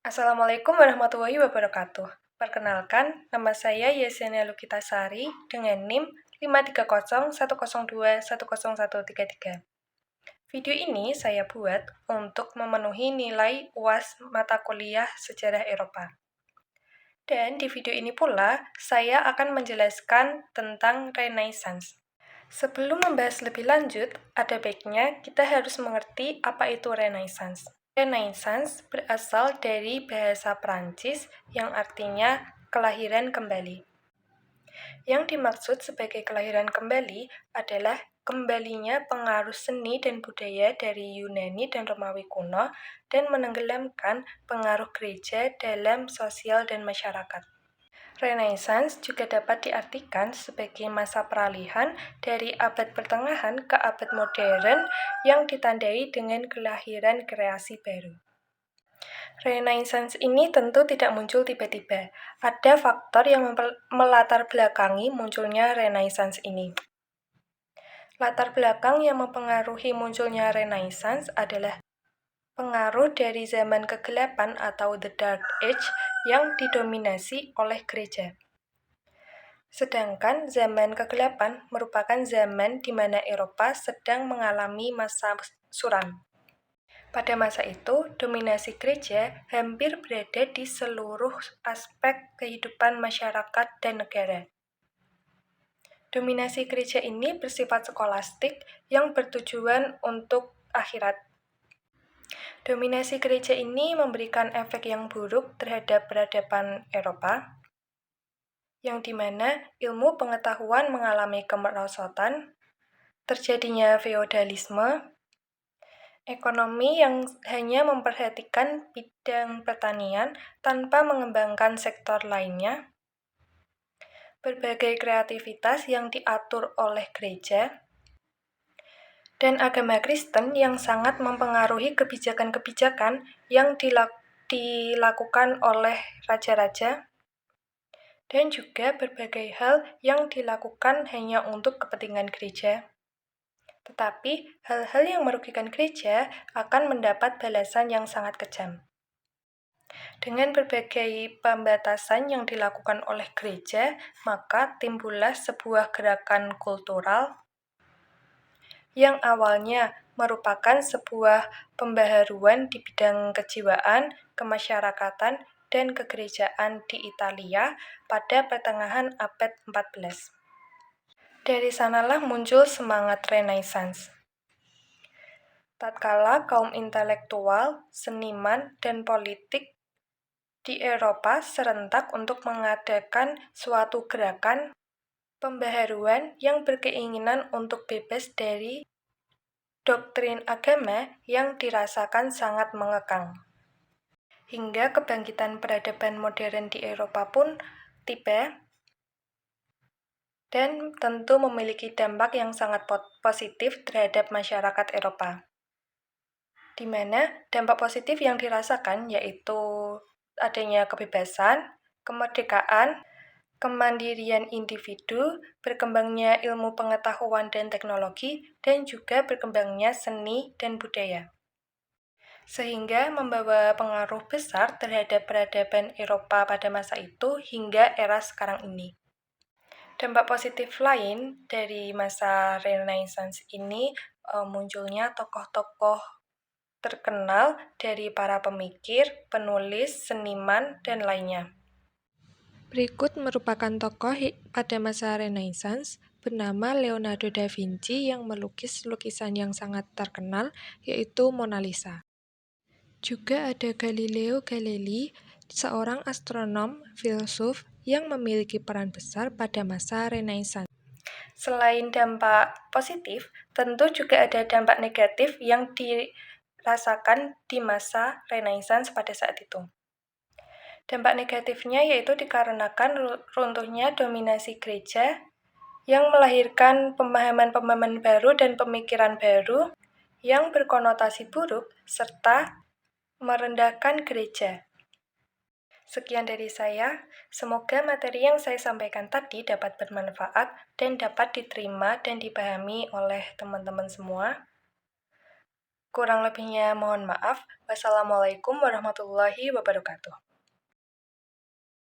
Assalamualaikum warahmatullahi wabarakatuh. Perkenalkan, nama saya Yesenia Lukitasari dengan NIM 53010210133. Video ini saya buat untuk memenuhi nilai UAS mata kuliah Sejarah Eropa. Dan di video ini pula, saya akan menjelaskan tentang Renaissance. Sebelum membahas lebih lanjut, ada baiknya kita harus mengerti apa itu Renaissance. Renaissance berasal dari bahasa Prancis yang artinya kelahiran kembali. Yang dimaksud sebagai kelahiran kembali adalah kembalinya pengaruh seni dan budaya dari Yunani dan Romawi kuno dan menenggelamkan pengaruh gereja dalam sosial dan masyarakat. Renaissance juga dapat diartikan sebagai masa peralihan dari abad pertengahan ke abad modern yang ditandai dengan kelahiran kreasi baru. Renaissance ini tentu tidak muncul tiba-tiba. Ada faktor yang melatar belakangi munculnya Renaissance ini. Latar belakang yang mempengaruhi munculnya Renaissance adalah pengaruh dari zaman kegelapan atau The Dark Age yang didominasi oleh gereja. Sedangkan zaman kegelapan merupakan zaman di mana Eropa sedang mengalami masa suram. Pada masa itu, dominasi gereja hampir berada di seluruh aspek kehidupan masyarakat dan negara. Dominasi gereja ini bersifat skolastik yang bertujuan untuk akhirat. Dominasi gereja ini memberikan efek yang buruk terhadap peradaban Eropa, yang dimana ilmu pengetahuan mengalami kemerosotan, terjadinya feodalisme, ekonomi yang hanya memperhatikan bidang pertanian tanpa mengembangkan sektor lainnya, berbagai kreativitas yang diatur oleh gereja, dan agama Kristen yang sangat mempengaruhi kebijakan-kebijakan yang dilakukan oleh raja-raja, dan juga berbagai hal yang dilakukan hanya untuk kepentingan gereja. Tetapi, hal-hal yang merugikan gereja akan mendapat balasan yang sangat kejam. Dengan berbagai pembatasan yang dilakukan oleh gereja, maka timbullah sebuah gerakan kultural yang awalnya merupakan sebuah pembaharuan di bidang kejiwaan, kemasyarakatan, dan kegerejaan di Italia pada pertengahan abad 14. Dari sanalah muncul semangat Renaissance. Tatkala kaum intelektual, seniman, dan politik di Eropa serentak untuk mengadakan suatu gerakan pembaharuan yang berkeinginan untuk bebas dari doktrin agama yang dirasakan sangat mengekang. Hingga kebangkitan peradaban modern di Eropa pun tiba dan tentu memiliki dampak yang sangat positif terhadap masyarakat Eropa. Di mana dampak positif yang dirasakan yaitu adanya kebebasan, kemerdekaan, kemandirian individu, berkembangnya ilmu pengetahuan dan teknologi, dan juga berkembangnya seni dan budaya. Sehingga membawa pengaruh besar terhadap peradaban Eropa pada masa itu hingga era sekarang ini. Dampak positif lain dari masa Renaissance ini munculnya tokoh-tokoh terkenal dari para pemikir, penulis, seniman, dan lainnya. Berikut merupakan tokoh pada masa Renaissance bernama Leonardo da Vinci yang melukis lukisan yang sangat terkenal yaitu Mona Lisa. Juga ada Galileo Galilei, seorang astronom, filsuf yang memiliki peran besar pada masa Renaissance. Selain dampak positif, tentu juga ada dampak negatif yang dirasakan di masa Renaissance pada saat itu. Dampak negatifnya yaitu dikarenakan runtuhnya dominasi gereja yang melahirkan pemahaman-pemahaman baru dan pemikiran baru yang berkonotasi buruk serta merendahkan gereja. Sekian dari saya, semoga materi yang saya sampaikan tadi dapat bermanfaat dan dapat diterima dan dipahami oleh teman-teman semua. Kurang lebihnya mohon maaf. Wassalamualaikum warahmatullahi wabarakatuh.